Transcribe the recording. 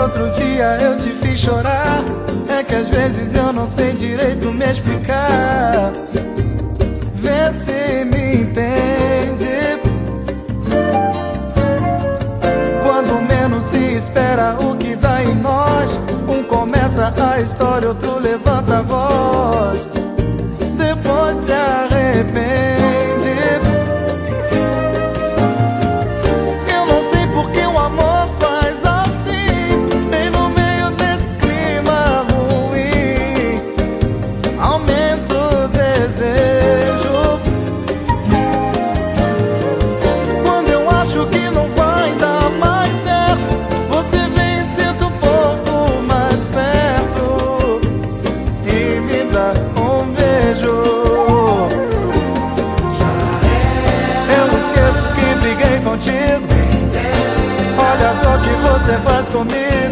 outro dia eu te fiz chorar. É que às vezes eu não sei direito me explicar. Vê se me entende. Quando menos se espera, o que dá em nós? Um começa a história, outro levanta a voz, depois se arrepende. Eu não sei porque o amor faz assim, bem no meio desse clima ruim. Aumenta o desejo. Quando eu acho que não vai dar mais certo, você vem e senta um pouco mais perto e me dá um beijo. Eu esqueço que briguei contigo. Olha só o que você faz comigo.